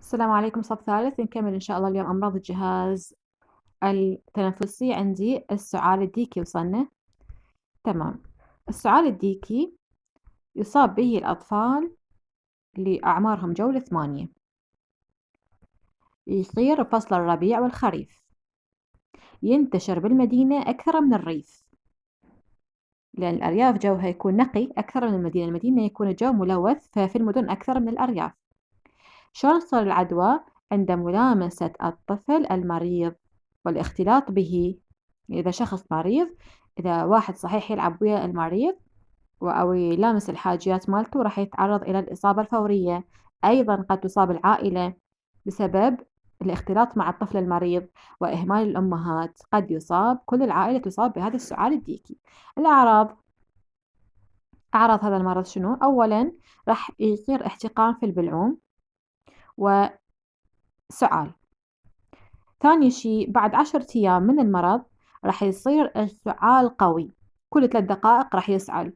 السلام عليكم صف ثالث نكمل إن شاء الله اليوم أمراض الجهاز التنفسي. عندي السعال الديكي وصلنا. تمام. السعال الديكي يصاب به الأطفال اللي أعمارهم جولة 8. يصير بفصل الربيع والخريف. ينتشر بالمدينة أكثر من الريف، لأن الأرياف جوها يكون نقي أكثر من المدينة يكون الجو ملوث، ففي المدن أكثر من الأرياف. شلون تصير العدوى؟ عند ملامسة الطفل المريض والاختلاط به. إذا شخص مريض، إذا واحد صحيح يلعب ويا المريض أو يلامس الحاجيات مالته راح يتعرض إلى الإصابة الفورية. أيضا قد تصاب العائلة بسبب الاختلاط مع الطفل المريض وإهمال الأمهات. قد يصاب كل العائلة تصاب بهذا السعال الديكي. الأعراض، أعراض هذا المرض شنو؟ أولا راح يصير احتقان في البلعوم وسعال. ثاني شي بعد 10 أيام من المرض راح يصير السعال قوي، كل 3 دقائق راح يسعل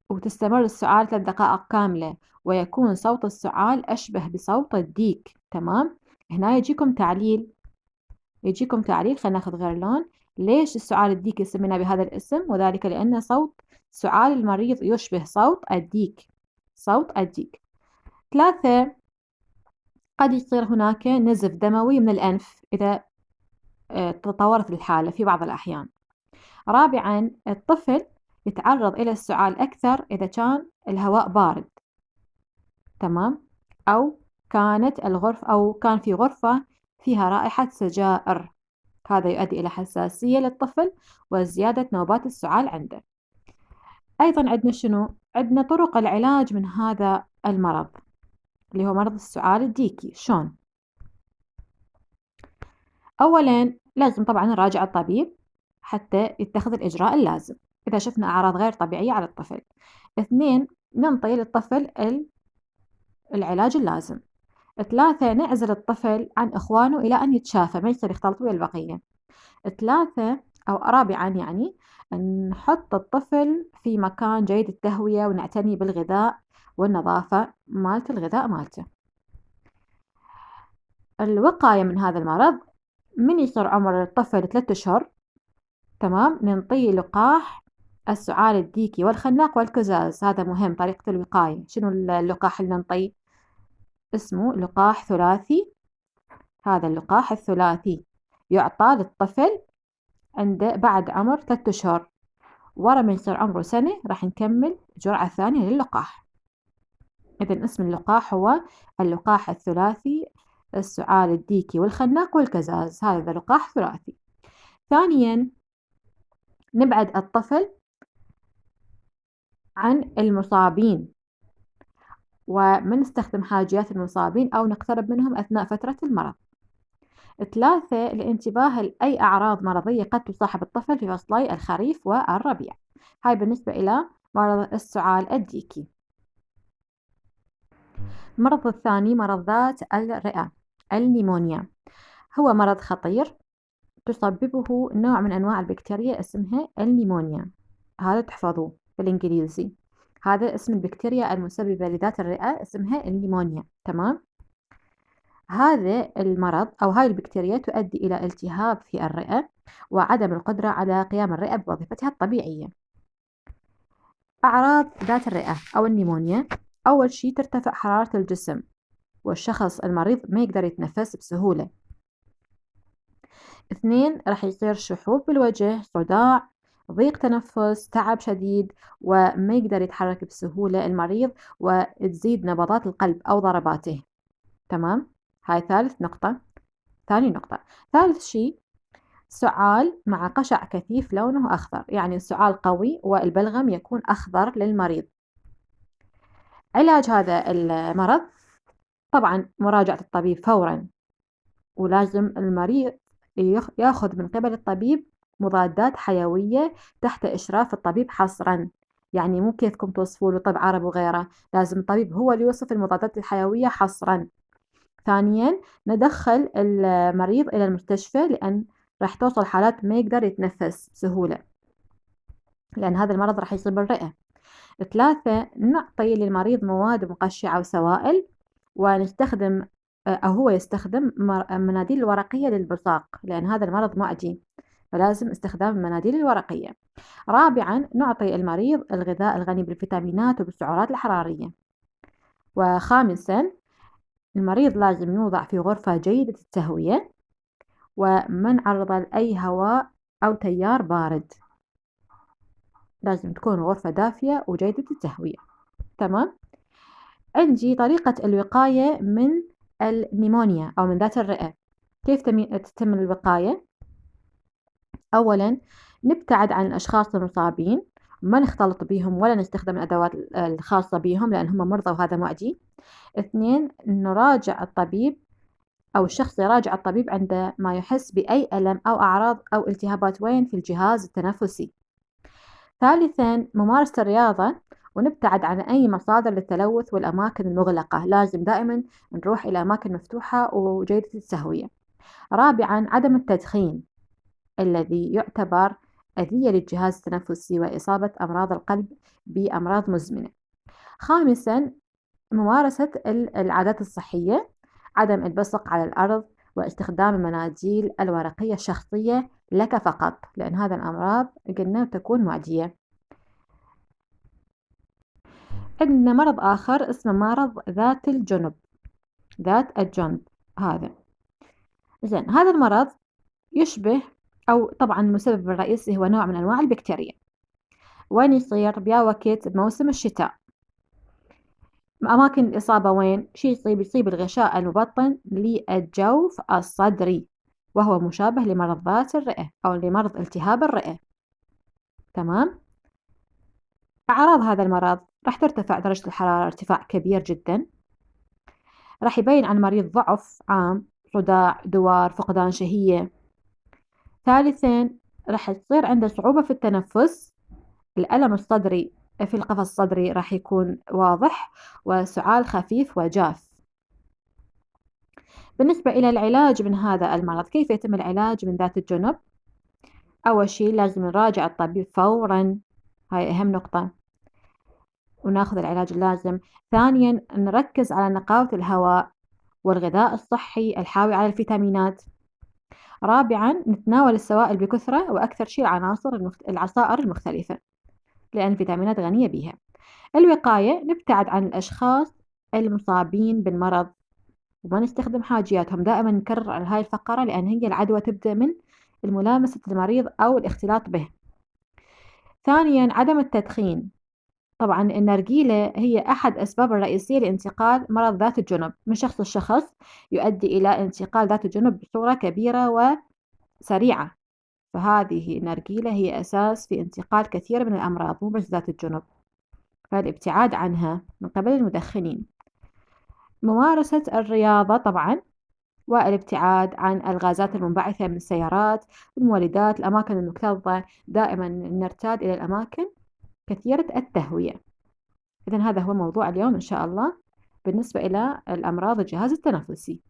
وتستمر السعال 3 دقائق كاملة، ويكون صوت السعال أشبه بصوت الديك. تمام. هنا يجيكم تعليل، خلينا ناخذ غير لون. ليش السعال الديك سمينا بهذا الاسم؟ وذلك لأن صوت سعال المريض يشبه صوت الديك. 3 قد يصير هناك نزف دموي من الأنف إذا تطورت الحالة في بعض الأحيان. رابعا الطفل يتعرض إلى السعال أكثر إذا كان الهواء بارد. تمام. أو كان في غرفة فيها رائحة سجائر، هذا يؤدي إلى حساسية للطفل وزيادة نوبات السعال عنده. أيضا عندنا شنو؟ عندنا طرق العلاج من هذا المرض اللي هو مرض السعال الديكي. شون؟ أولا لازم طبعا نراجع الطبيب حتى يتخذ الإجراء اللازم إذا شفنا أعراض غير طبيعية على الطفل. 2 ننطي للطفل العلاج اللازم. 3 نعزل الطفل عن إخوانه إلى أن يتشافى، ما يصير يختلط ويا البقية. 3 أو رابعا يعني نحط الطفل في مكان جيد التهوية ونعتني بالغذاء والنظافة مالت الغذاء مالته. الوقاية من هذا المرض، من يصير عمر الطفل 3 أشهر، تمام، ننطيه لقاح السعال الديكي والخناق والكزاز. هذا مهم، طريقة الوقاية. شنو اللقاح اللي ننطيه؟ اسمه لقاح ثلاثي. هذا اللقاح الثلاثي يعطى للطفل بعد عمر 3 أشهر. ورا ما يصير عمره سنة راح نكمل الجرعة الثانية للقاح. إذن اسم اللقاح هو اللقاح الثلاثي، السعال الديكي والخناق والكزاز. هذا لقاح ثلاثي. ثانيا نبعد الطفل عن المصابين وما نستخدم حاجيات المصابين أو نقترب منهم أثناء فترة المرض. 3 الانتباه لأي أعراض مرضية قد تصاحب الطفل في فصلي الخريف والربيع. هاي بالنسبة إلى مرض السعال الديكي. المرض الثاني مرض ذات الرئة، النيمونيا. هو مرض خطير تسببه نوع من أنواع البكتيريا اسمها النيمونيا، هذا تحفظوه بالإنجليزي. هذا اسم البكتيريا المسببة لذات الرئة اسمها النيمونيا. تمام. هذا المرض أو هاي البكتيريا تؤدي إلى التهاب في الرئة وعدم القدرة على قيام الرئة بوظيفتها الطبيعية. أعراض ذات الرئة أو النيمونيا، أول شيء ترتفع حرارة الجسم والشخص المريض ما يقدر يتنفس بسهولة. 2 راح يصير شحوب بالوجه، صداع، ضيق تنفس، تعب شديد، وما يقدر يتحرك بسهولة المريض، وتزيد نبضات القلب أو ضرباته. تمام. هاي ثاني نقطة. ثالث شيء سعال مع قشع كثيف لونه أخضر، يعني السعال قوي والبلغم يكون أخضر للمريض. علاج هذا المرض طبعا مراجعة الطبيب فورا، ولازم المريض ياخذ من قبل الطبيب مضادات حيوية تحت إشراف الطبيب حصرا. يعني مو كيفكم توصفوا له طب عرب وغيره، لازم الطبيب هو اللي يوصف المضادات الحيوية حصرا. ثانيا ندخل المريض إلى المستشفى، لأن راح توصل حالات ما يقدر يتنفس بسهولة، لأن هذا المرض راح يصيب الرئة. 3 نعطي للمريض مواد مقشعة وسوائل ونستخدم أو هو يستخدم مناديل الورقية للبصاق، لأن هذا المرض معدي، فلازم استخدام المناديل الورقية. رابعًا، نعطي المريض الغذاء الغني بالفيتامينات وبالسعرات الحرارية. وخامسًا، المريض لازم يوضع في غرفة جيدة التهوية وما نعرضه لأي هواء أو تيار بارد، لازم تكون غرفة دافية وجيدة التهوية. تمام؟ عندي طريقة الوقاية من النيمونيا أو من ذات الرئة. كيف تتم الوقاية؟ أولاً، نبتعد عن الأشخاص المصابين، ما نختلط بهم ولا نستخدم الأدوات الخاصة بهم لأن هم مرضى وهذا معدي. 2، نراجع الطبيب أو الشخص يراجع الطبيب عندما يحس بأي ألم أو أعراض أو التهابات وين في الجهاز التنفسي. ثالثاً، ممارسة الرياضة ونبتعد عن أي مصادر للتلوث والأماكن المغلقة، لازم دائماً نروح إلى أماكن مفتوحة وجيدة التهوية. رابعاً، عدم التدخين الذي يعتبر أذية للجهاز التنفسي وإصابة أمراض القلب بأمراض مزمنة. خامساً، ممارسة العادات الصحية، عدم البصق على الأرض واستخدام المناديل الورقية الشخصية لك فقط، لأن هذا الأمراض قلنا تكون معدية. عندنا مرض آخر اسمه مرض ذات الجنب. ذات الجنب هذا زين، هذا المرض يشبه أو طبعا المسبب الرئيسي هو نوع من أنواع البكتيريا، وين يصير بيا وقت بموسم الشتاء. أماكن الإصابة وين؟ شي يصيب الغشاء المبطن للجوف الصدري، وهو مشابه لمرض ذات الرئة أو لمرض التهاب الرئة. تمام؟ أعراض هذا المرض راح ترتفع درجة الحرارة ارتفاع كبير جدا، راح يبين عن المريض ضعف عام، صداع، دوار، فقدان شهية. ثالثاً، راح تصير عنده صعوبة في التنفس، الألم الصدري في القفص الصدري راح يكون واضح، وسعال خفيف وجاف. بالنسبة إلى العلاج من هذا المرض، كيف يتم العلاج من ذات الجنب؟ أول شيء لازم نراجع الطبيب فوراً، هاي أهم نقطة، وناخذ العلاج اللازم. ثانياً، نركز على نقاوة الهواء والغذاء الصحي الحاوي على الفيتامينات. رابعاً، نتناول السوائل بكثرة وأكثر شيء العصائر المختلفة لأن الفيتامينات غنية بها. الوقاية، نبتعد عن الأشخاص المصابين بالمرض وما نستخدم حاجياتهم، دائما نكرر على هاي الفقرة لأن هي العدوى تبدأ من ملامسة المريض أو الاختلاط به. ثانياً، عدم التدخين. طبعا النرجيلة هي أحد أسباب الرئيسية لانتقال مرض ذات الجنب من شخص لشخص، يؤدي إلى انتقال ذات الجنب بصورة كبيرة وسريعة، فهذه النرجيلة هي أساس في انتقال كثير من الأمراض مو بس ذات الجنب، فالابتعاد عنها من قبل المدخنين. ممارسة الرياضة طبعا، والابتعاد عن الغازات المنبعثة من السيارات، المولدات، الأماكن المكتظة، دائما نرتاد إلى الأماكن كثيرة التهوية. إذن هذا هو موضوع اليوم إن شاء الله بالنسبة إلى الأمراض الجهاز التنفسي.